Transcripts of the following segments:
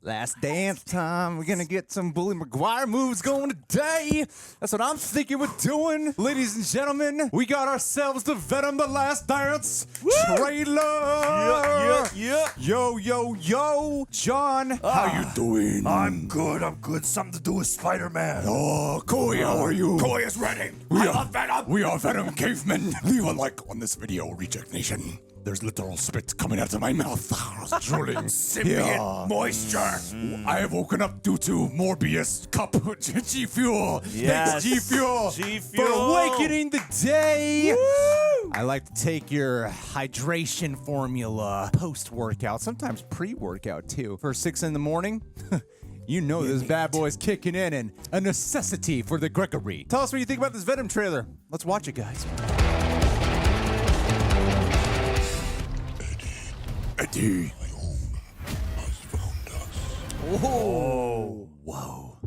Last dance time. We're gonna get some Bully Maguire moves going today. That's what I'm thinking we're doing. Ladies and gentlemen, we got ourselves the Venom the Last Dance trailer. Yeah. Yo. John, how you doing? I'm good. Something to do with Spider-Man. Oh, Koi, how are you? Koi is ready. I love Venom. We are Venom cavemen. Leave a like on this video, Reject Nation. There's literal spit coming out of my mouth. Drooling. Symbiote moisture. I have woken up due to Morbius cup G Fuel. Yes. Thanks, G Fuel. G For Fuel. awakening the day. Woo! I like to take your hydration formula post-workout, sometimes pre-workout too. For 6 in the morning. You know this bad boy's kicking in and a necessity for the Gregory. Tell us what you think about this Venom trailer. Let's watch it, guys. Eddie. My home has found us. Oh. Whoa.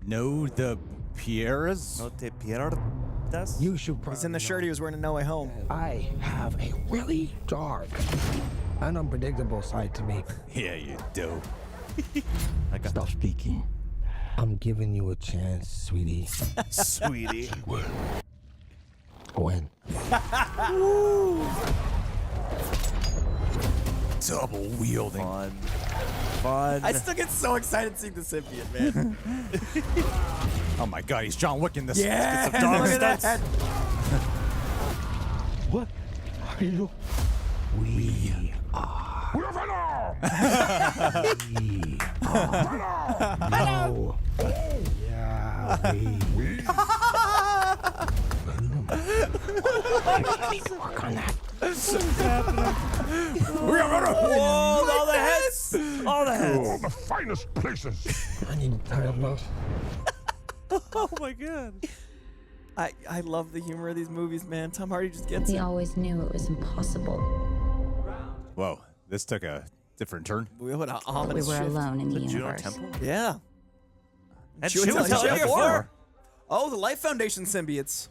No, the Pierres? No te pierdas. You should probably He's in the shirt he was wearing in No Way Home. I have a really dark and unpredictable side to me. Yeah, you do. Stop speaking. I'm giving you a chance, sweetie. Sweetie. When? Double wielding. Fun. I still get so excited seeing the symbiote, man. Oh my god, he's John Wick in this. Yeah, Get some dog look at stunts. that. What are you? We are. We're Venom! We are. No. Yeah, we. Work on that. We are Venom! Whoa, all the heads. All the heads. All the finest places. I need Tylenol. Oh my god. I love the humor of these movies, man. Tom Hardy just gets We it. always knew it was impossible. Whoa, this took a different turn. What an But we ominous were shift. alone in the Juno universe. Temple. Yeah. And Chiwetel's Chiwetel's here here before. before. Oh, the Life Foundation symbiotes.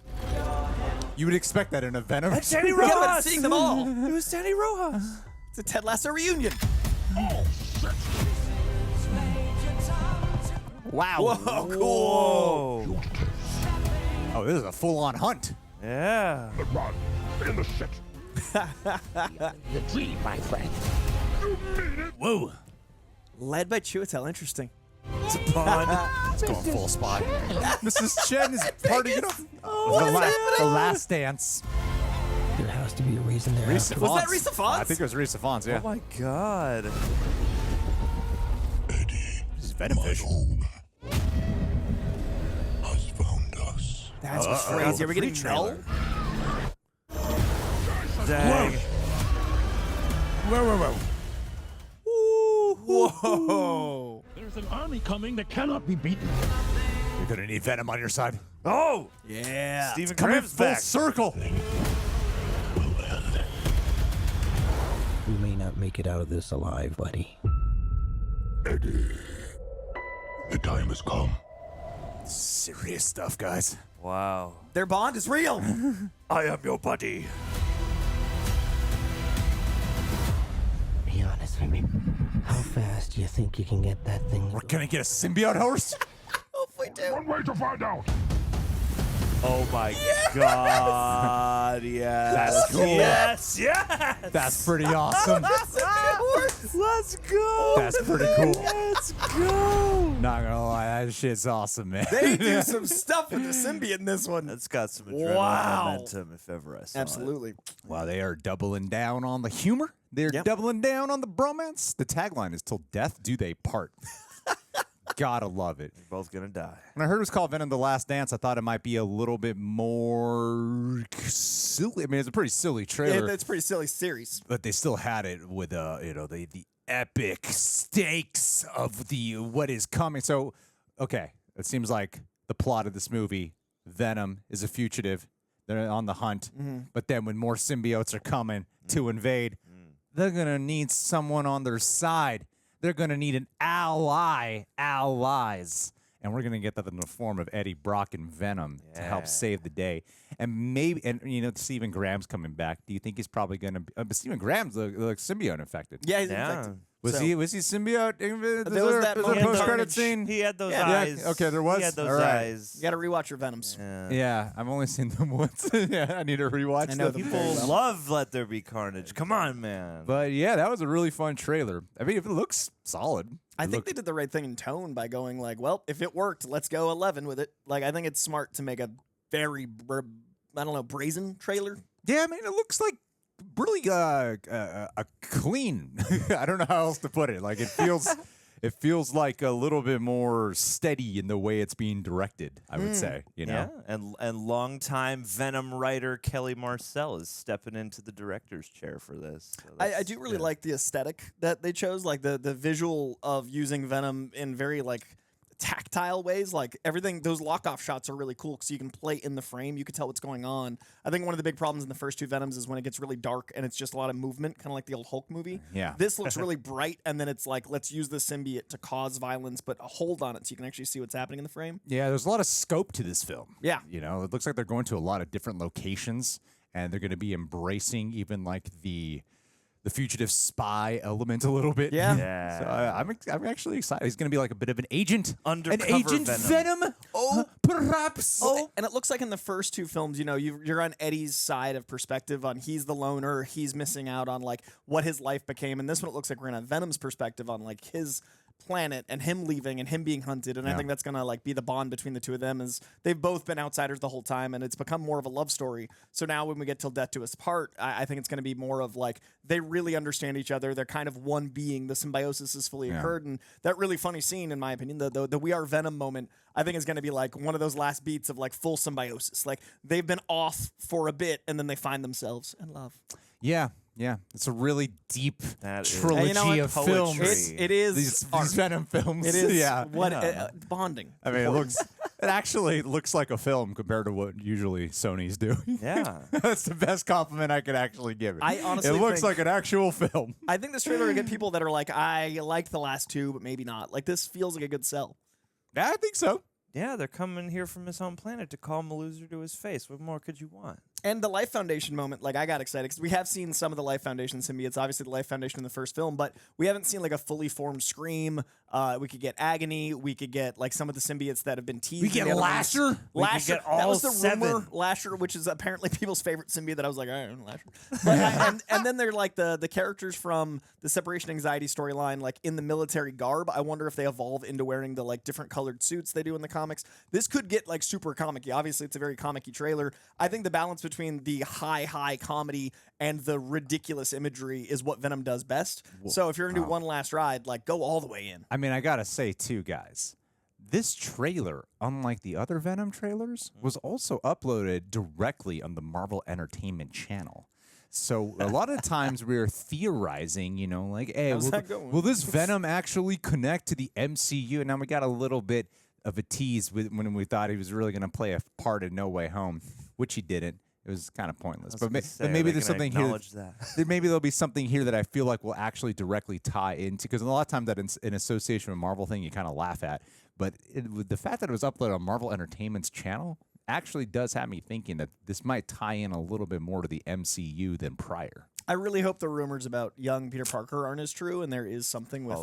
You would expect that in a Venom. And Danny Yeah, but Rojas. seeing them all. It was Danny Rojas. It's a Ted Lasso reunion. Wow. Whoa, cool. Oh, this is a full-on hunt. Yeah. The run in the shit. The dream, my friend. Whoa. Led by Chiwetel. Interesting. It's a pun. It's going full spot. Mrs. Chen is partying up. The last dance. There has to be a reason there. Risa Was that Fons. Risa Fons? I think it was Risa Fons, yeah. Oh my god. Eddie, This is Venom fish. home has found us. That's what's crazy. Are we getting Mel? Dang. Whoa. Whoa. There's an army coming that cannot be beaten. You're gonna need Venom on your side. Oh. Yeah. Stephen Coming Graham's full back. circle. Will end. We may not make it out of this alive, buddy. Eddie, the time has come. Serious stuff, guys. Wow. Their bond is real. I am your buddy. Be honest with me. How fast do you think you can get that thing? We're gonna get a symbiote horse? Hopefully, do. One way to find out. Oh my god. Yes. That's cool. Yes. That's pretty awesome. Let's go. That's pretty cool. Let's go. Not gonna lie, that shit's awesome, man. They do some stuff with the symbiote in this one. That's got some adrenaline Wow. momentum if ever I saw it. Absolutely. Wow, they are doubling down on the humor. They're Yep. doubling down on the bromance. The tagline is "Till death do they part." Gotta love it. They're both gonna die. When I heard it was called Venom: The Last Dance, I thought it might be a little bit more silly. I mean, it's a pretty silly trailer, Yeah, it's a pretty silly series. but they still had it with the epic stakes of the what is coming. So, okay, it seems like the plot of this movie: Venom is a fugitive. They're on the hunt, but then when more symbiotes are coming to invade, they're gonna need someone on their side. They're going to need an allies. And we're going to get that in the form of Eddie Brock and Venom to help save the day. And maybe, Stephen Graham's coming back. Do you think he's probably going to, but Stephen Graham's the symbiote infected. Yeah, he's Yeah. infected. Was So- he symbiote? There Is was there, that is there a moment in post-credit Carnage. scene? He had those Yeah. eyes. Okay, there was? He had those All right. eyes. You got to rewatch your Venoms. Yeah, I've only seen them once. Yeah, I need to rewatch I know them. them People very well. love Let There Be Carnage. Come on, man. But yeah, that was a really fun trailer. I mean, it looks solid. I think they did the right thing in tone by going like, well, if it worked, let's go 11 with it. Like, I think it's smart to make a very, I don't know, brazen trailer. Yeah, I mean, it looks like really a clean. I don't know how else to put it. Like it feels like a little bit more steady in the way it's being directed. I would say, you know. Yeah, and longtime Venom writer Kelly Marcel is stepping into the director's chair for this. So I do really like the aesthetic that they chose, like the visual of using Venom in very like tactile ways. Like everything, those lock-off shots are really cool because you can play in the frame. You can tell what's going on. I think one of the big problems in the first two Venoms is when it gets really dark and it's just a lot of movement, kind of like the old Hulk movie. Yeah. This looks really bright, and then it's like, let's use the symbiote to cause violence, but hold on it so you can actually see what's happening in the frame. Yeah, there's a lot of scope to this film. Yeah. You know, it looks like they're going to a lot of different locations, and they're going to be embracing even like the fugitive spy element a little bit. Yeah. Yeah. So I'm actually excited. He's going to be like a bit of an agent. Undercover an agent Venom. Oh, perhaps. Well, and it looks like in the first two films, you know, you're on Eddie's side of perspective on he's the loner, he's missing out on like what his life became. And this one, it looks like we're on Venom's perspective on like his planet and him leaving and him being hunted. And I think that's gonna like be the bond between the two of them, is they've both been outsiders the whole time, and it's become more of a love story. So now when we get till death to us part, I think it's gonna be more of like they really understand each other. They're kind of one being. The symbiosis has fully occurred, and that really funny scene, in my opinion, the We Are Venom moment, I think is gonna be like one of those last beats of like full symbiosis. Like they've been off for a bit, and then they find themselves in love. Yeah. Yeah. It's a really deep That is- trilogy And you know what? of Poetry. films. It is These art. Venom films. It is Yeah. what bonding. I mean, it actually looks like a film compared to what usually Sony's doing. Yeah. That's the best compliment I could actually give it. I honestly it looks think- like an actual film. I think this trailer will get people that are like, I liked the last two, but maybe not. Like this feels like a good sell. I think so. Yeah, they're coming here from his home planet to call him a loser to his face. What more could you want? And the Life Foundation moment, like I got excited because we have seen some of the Life Foundation symbiotes. Obviously, the Life Foundation in the first film, but we haven't seen like a fully formed Scream. We could get Agony. We could get like some of the symbiotes that have been teased. We in get the other ones. Lasher. We could Lasher. get That was all the rumor. 7. Lasher, which is apparently people's favorite symbiote. That I was like, I don't know Lasher. But and then they're like the characters from the separation anxiety storyline, like in the military garb. I wonder if they evolve into wearing the like different colored suits they do in the comics. This could get like super comic-y. Obviously, it's a very comic-y trailer. I think the balance between the high comedy and the ridiculous imagery is what Venom does best. So if you're gonna do one last ride, like go all the way in. I mean, I gotta say too, guys, this trailer, unlike the other Venom trailers, was also uploaded directly on the Marvel Entertainment channel. So a lot of times we're theorizing, you know, like, hey, How's that going? will this Venom actually connect to the MCU? And now we got a little bit of a tease when we thought he was really going to play a part in No Way Home, which he didn't. It was kind of pointless. But maybe there's something here. Maybe there'll be something here that I feel like will actually directly tie into, because a lot of times that in association with Marvel thing you kind of laugh at. But with the fact that it was uploaded on Marvel Entertainment's channel actually does have me thinking that this might tie in a little bit more to the MCU than prior. I really hope the rumors about young Peter Parker aren't as true, and there is something with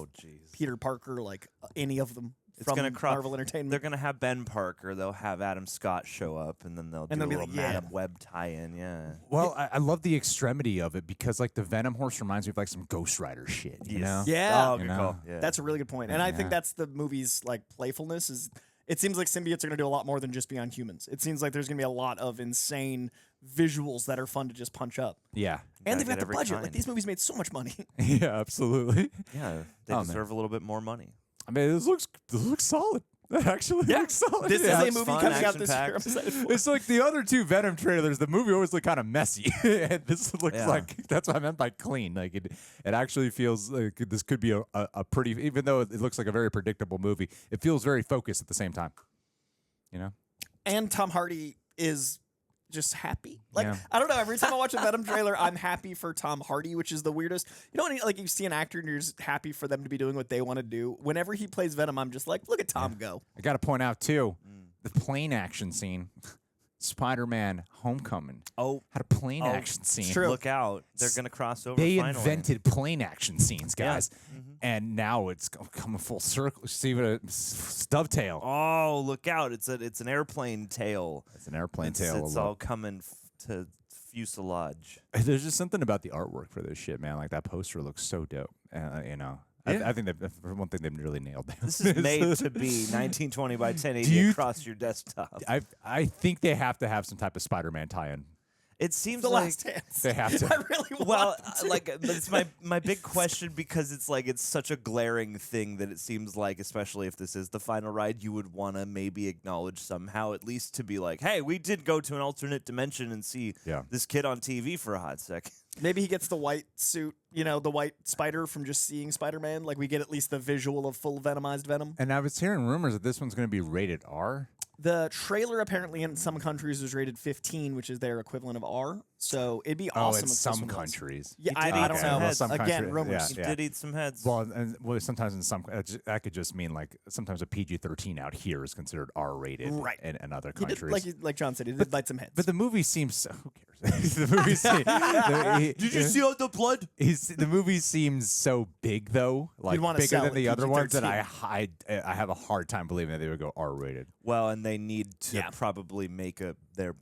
Peter Parker, like any of them. It's from gonna Marvel Entertainment. They're gonna have Ben Parker. They'll have Adam Scott show up, and then they'll do a they'll be little like, yeah. Madam Web tie-in. Yeah. Well, I love the extremity of it, because like the Venom horse reminds me of like some Ghost Rider shit, you know? Yeah. Oh, You good know? call. Yeah. That's a really good point. And I think that's the movie's like playfulness is it seems like symbiotes are going to do a lot more than just be on humans. It seems like there's going to be a lot of insane visuals that are fun to just punch up. Yeah. And Gotta they've got get the every budget. kind. Like these movies made so much money. Yeah, absolutely. Yeah, they Oh, man. deserve a little bit more money. I mean, this looks solid. That actually looks solid. This Yeah. is a it's movie fun, coming out this year. action-packed. I'm excited for. It's like the other two Venom trailers. The movie always looked kind of messy, and this looks Yeah. like that's what I meant by clean. Like it actually feels like this could be a pretty, even though it looks like a very predictable movie, it feels very focused at the same time. You know? And Tom Hardy is just happy. Like Yeah. I don't know. Every time I watch a Venom trailer, I'm happy for Tom Hardy, which is the weirdest. You know, when like you see an actor and you're just happy for them to be doing what they want to do. Whenever he plays Venom, I'm just like, look at Tom go. I got to point out too, the plane action scene, Spider-Man: Homecoming. Oh, had a plane action scene. true. look out! They're gonna cross over. They finally. invented plane action scenes, guys. and now it's coming full circle. See what a dovetail. Oh, look out! It's an airplane tail. It's an airplane tail. It's all coming to fuselage. There's just something about the artwork for this shit, man. Like that poster looks so dope. You know, I think that for one thing they've really nailed it. This is made to be 1920 by 1080 across your desktop. I think they have to have some type of Spider-Man tie-in. It seems The like Last Dance. They have to. I really want well, them to. like it's my big question because it's such a glaring thing that it seems like, especially if this is the final ride, you would want to maybe acknowledge somehow, at least to be like, hey, we did go to an alternate dimension and see this kid on TV for a hot second. Maybe he gets the white suit, you know, the white spider from just seeing Spider-Man. Like we get at least the visual of full venomized Venom. And I was hearing rumors that this one's going to be rated R. The trailer apparently in some countries was rated 15, which is their equivalent of R. So it'd be awesome. in if some this one was. countries. Yeah, He did I eat don't some know. heads. Some Again, countries, rumors. He did eat some heads. Well, sometimes in some that could just mean like sometimes a PG-13 out here is considered R-rated, Right. in other He countries. did, like John said, he did bite some heads. But the movie seems who cares? The movie seems, Did you see all the blood? the movie seems so big though, like wanna bigger sell than it the other ones that PG-13. I have a hard time believing that they would go R-rated. Well, and they need to Yeah. probably make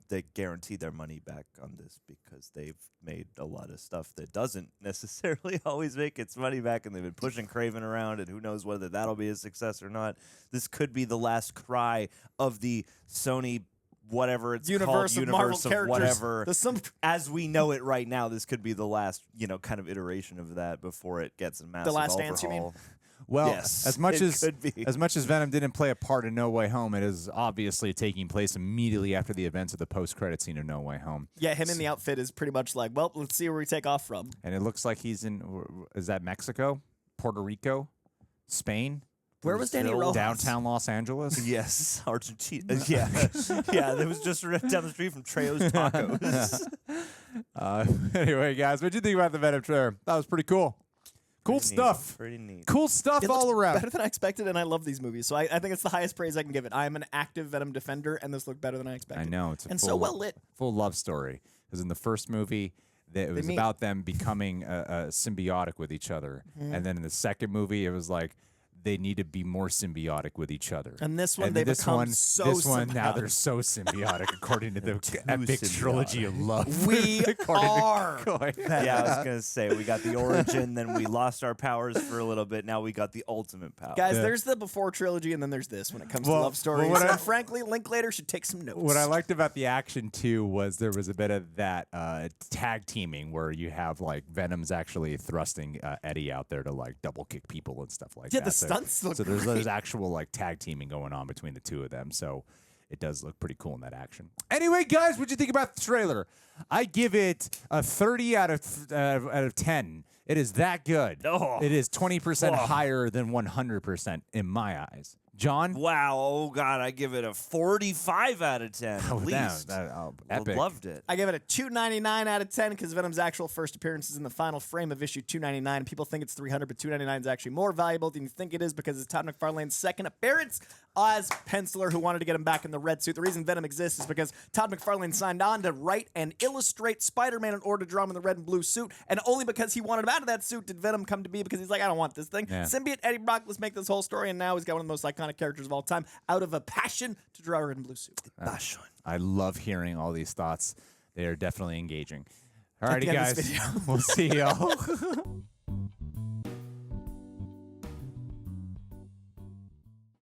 they guarantee their money back on this because they've made a lot of stuff that doesn't necessarily always make its money back, and they've been pushing Craven around, and who knows whether that'll be a success or not. This could be the last cry of the Sony whatever it's Universe called, of Marvel universe of characters. whatever. The As we know it right now, this could be the last, kind of iteration of that before it gets a massive Last overhaul. Dance, you mean? Well, Yes, as much it could be. as much as Venom didn't play a part in No Way Home, it is obviously taking place immediately after the events of the post-credit scene of No Way Home. Yeah, him in the outfit is pretty much like, well, let's see where we take off from. And it looks like he's in, is that Mexico, Puerto Rico, Spain, Where was Danny Rojas? downtown Los Angeles? Yes, Argentina. Yeah, yeah. That was just right down the street from Trejo's Tacos. Anyway, guys, what did you think about the Venom trailer? That was pretty cool. Cool Pretty neat, stuff. Pretty neat. Cool stuff It all looks around. better than I expected, and I love these movies. So I think it's the highest praise I can give it. I am an active Venom defender, and this looked better than I expected. I know it's a and full, so well lit. full love story. Because in the first movie, it was meet. about them becoming symbiotic with each other, Mm-hmm. and then in the second movie, it was like they need to be more symbiotic with each other. And this one, And they this become one, so this one now symbiotic. they're so symbiotic according to the epic symbiotic. trilogy of love. We According to are. Coy. Yeah, I was gonna say we got the origin, then we lost our powers for a little bit. Now we got the ultimate power. Guys, there's the before trilogy, and then there's this when it comes Well, to love stories. what I- And frankly, Linklater should take some notes. What I liked about the action too was there was a bit of that tag teaming where you have like Venom's actually thrusting Eddie out there to like double kick people and stuff like Yeah, that. the stunts look so there's great. actual like tag teaming going on between the two of them. So it does look pretty cool in that action. Anyway, guys, what'd you think about the trailer? I give it a 30 out of 10. It is that good. Oh. It is 20% higher than 100% in my eyes. John? Wow. Oh God, I give it a 45 out of 10. Oh, At damn, least. epic. Loved it. I give it a 299 out of 10 because Venom's actual first appearance is in the final frame of issue 299. People think it's 300, but 299 is actually more valuable than you think it is because it's Todd McFarlane's second appearance as penciler who wanted to get him back in the red suit. The reason Venom exists is because Todd McFarlane signed on to write and illustrate Spider-Man in order to draw him in the red and blue suit, and only because he wanted him out of that suit did Venom come to be because he's like, I don't want this thing. Yeah. Symbiote Eddie Brock, let's make this whole story, and now he's got one of the most iconic characters of all time out of a passion to draw a red and blue suit. I love hearing all these thoughts. They are definitely engaging. Alrighty, the end of guys. this video. We'll see y'all.